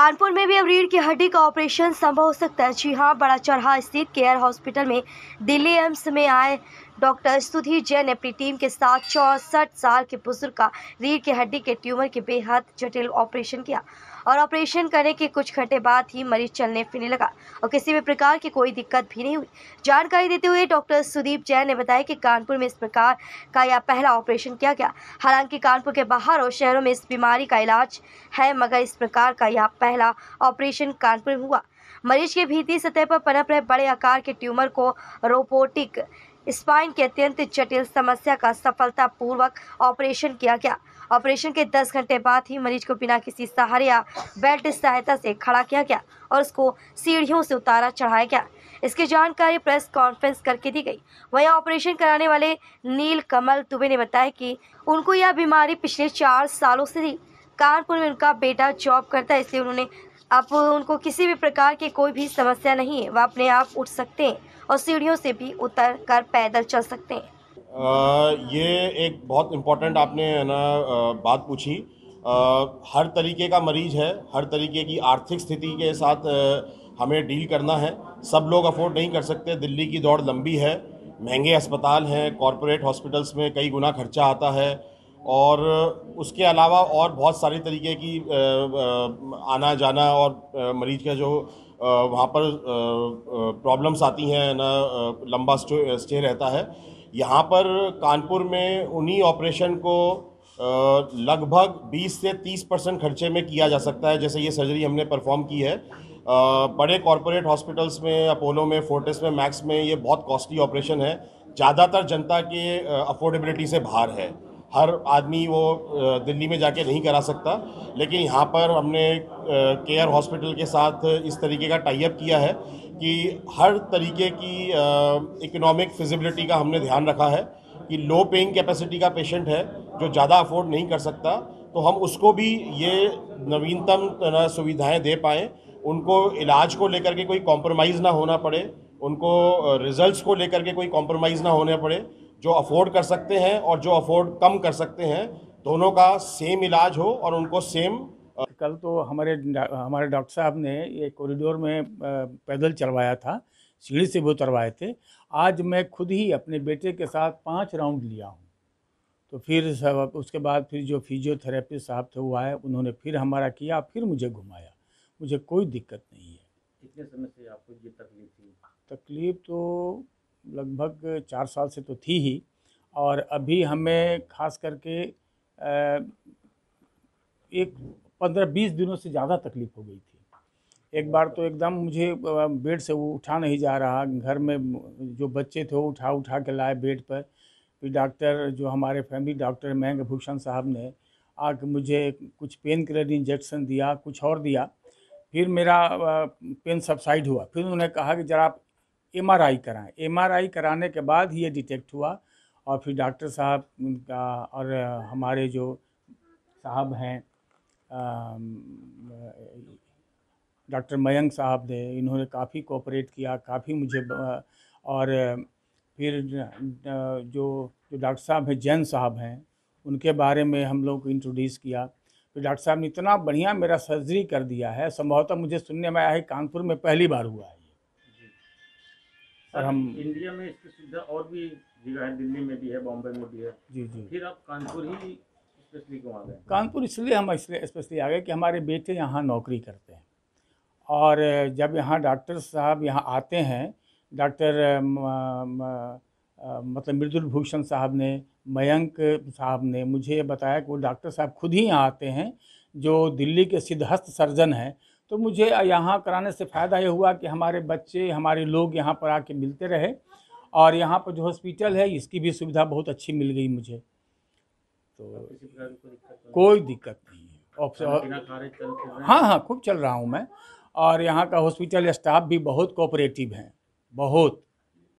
कानपुर में भी अब रीढ़ की हड्डी का ऑपरेशन संभव हो सकता है। जी हां, बड़ा चरहा स्थित केयर हॉस्पिटल में दिल्ली एम्स में आए डॉक्टर सुधीर जैन ने अपनी टीम के साथ 64 साल के बुजुर्ग का रीढ़ की हड्डी के ट्यूमर के बेहद जटिल ऑपरेशन किया और ऑपरेशन करने के कुछ घंटे बाद ही मरीज चलने फिरने लगा और किसी भी प्रकार की कोई दिक्कत भी नहीं हुई। जानकारी देते हुए डॉक्टर सुदीप जैन ने बताया कि कानपुर में इस प्रकार का यह पहला ऑपरेशन किया गया। हालांकि कानपुर के बाहर और शहरों में इस बीमारी का इलाज है, मगर इस प्रकार का यह पहला ऑपरेशन कानपुर में हुआ। मरीज के भीतरी सतह पर पनप रहे बड़े आकार के ट्यूमर को रोबोटिक स्पाइन की अत्यंत जटिल समस्या का सफलतापूर्वक ऑपरेशन किया गया। ऑपरेशन के 10 घंटे बाद ही मरीज को बिना किसी सहारे या बेल्ट सहायता से खड़ा किया गया और उसको सीढ़ियों से उतारा चढ़ाया गया। इसकी जानकारी प्रेस कॉन्फ्रेंस करके दी गई। वहीं ऑपरेशन कराने वाले नील कमल दुबे ने बताया कि उनको यह बीमारी पिछले 4 सालों से थी। कानपुर में उनका बेटा जॉब करता है, इसलिए अब उनको किसी भी प्रकार की कोई भी समस्या नहीं है। वह अपने आप उठ सकते हैं और सीढ़ियों से भी उतर कर पैदल चल सकते हैं। ये एक बहुत इम्पोर्टेंट आपने ना बात पूछी। हर तरीके का मरीज है, हर तरीके की आर्थिक स्थिति के साथ हमें डील करना है। सब लोग अफोर्ड नहीं कर सकते। दिल्ली की दौड़ लंबी है, महंगे अस्पताल हैं, कॉरपोरेट हॉस्पिटल्स में कई गुना खर्चा आता है और उसके अलावा और बहुत सारी तरीके की आना जाना और मरीज का जो वहाँ पर प्रॉब्लम्स आती हैं ना, लंबा स्टे रहता है। यहाँ पर कानपुर में उन्हीं ऑपरेशन को लगभग 20 से 30% खर्चे में किया जा सकता है। जैसे ये सर्जरी हमने परफॉर्म की है बड़े कॉरपोरेट हॉस्पिटल्स में, अपोलो में, फोर्टिस में, मैक्स में, ये बहुत कॉस्टली ऑपरेशन है। ज़्यादातर जनता के अफोर्डेबिलिटी से बाहर है। हर आदमी वो दिल्ली में जाके नहीं करा सकता, लेकिन यहाँ पर हमने केयर हॉस्पिटल के साथ इस तरीके का टाई अप किया है कि हर तरीके की इकोनॉमिक फिजिबिलिटी का हमने ध्यान रखा है कि लो पेइंग कैपेसिटी का पेशेंट है जो ज़्यादा अफोर्ड नहीं कर सकता, तो हम उसको भी ये नवीनतम सुविधाएं दे पाएँ। उनको इलाज को लेकर के कोई कॉम्प्रोमाइज़ ना होना पड़े, उनको रिजल्ट्स को लेकर के कोई कॉम्प्रोमाइज़ ना होने पड़े। जो अफोर्ड कर सकते हैं और जो अफोर्ड कम कर सकते हैं, दोनों का सेम इलाज हो और उनको सेम। कल तो हमारे डॉक्टर साहब ने ये कॉरिडोर में पैदल चलवाया था, सीढ़ी से वो उतरवाए थे। आज मैं खुद ही अपने बेटे के साथ 5 राउंड लिया हूँ। तो फिर उसके बाद फिर जो फिजियोथेरेपिस्ट साहब थे वो आए, उन्होंने फिर हमारा किया, फिर मुझे घुमाया। मुझे कोई दिक्कत नहीं है। कितने समय से आपको ये तकलीफ थी? तकलीफ़ तो लगभग 4 साल से तो थी ही, और अभी हमें खास करके एक 15-20 दिनों से ज़्यादा तकलीफ़ हो गई थी। एक बार तो एकदम मुझे बेड से वो उठा नहीं जा रहा। घर में जो बच्चे थे वो उठा के लाए बेड पर। फिर डॉक्टर, जो हमारे फैमिली डॉक्टर मयंक भूषण साहब ने आके मुझे कुछ पेन किलर इंजेक्शन दिया, कुछ और दिया। फिर मेरा पेन सबसाइड हुआ। फिर उन्होंने कहा कि ज़रा आप MRI कराएं। MRI कराने के बाद ही ये डिटेक्ट हुआ। और फिर डॉक्टर साहब का और हमारे जो साहब हैं डॉक्टर मयंक साहब ने, इन्होंने काफ़ी कोऑपरेट किया, काफ़ी मुझे। और फिर जो डॉक्टर साहब हैं, जैन साहब हैं, उनके बारे में हम लोग को इंट्रोड्यूस किया। तो डॉक्टर साहब ने इतना बढ़िया मेरा सर्जरी कर दिया है। संभवतः मुझे सुनने में आया है कानपुर में पहली बार हुआ है। और हम इंडिया में इसकी सुविधा और भी जगह है, दिल्ली में भी है, बॉम्बे में भी है। जी जी। फिर आप कानपुर ही स्पेशली क्यों आ गए? कानपुर इसलिए हम स्पेशली आ गए कि हमारे बेटे यहाँ नौकरी करते हैं, और जब यहाँ डॉक्टर साहब यहाँ आते हैं, डॉक्टर मतलब मृदुल भूषण साहब ने, मयंक साहब ने मुझे बताया कि वो डॉक्टर साहब खुद ही यहाँ आते हैं, जो दिल्ली के सिद्धहस्त सर्जन हैं। तो मुझे यहाँ कराने से फ़ायदा ये हुआ कि हमारे बच्चे, हमारे लोग यहाँ पर आके मिलते रहे, और यहाँ पर जो हॉस्पिटल है इसकी भी सुविधा बहुत अच्छी मिल गई मुझे। तो कोई दिक्कत नहीं है। हाँ, खूब चल रहा हूँ मैं। और यहाँ का हॉस्पिटल स्टाफ भी बहुत कोऑपरेटिव हैं, बहुत।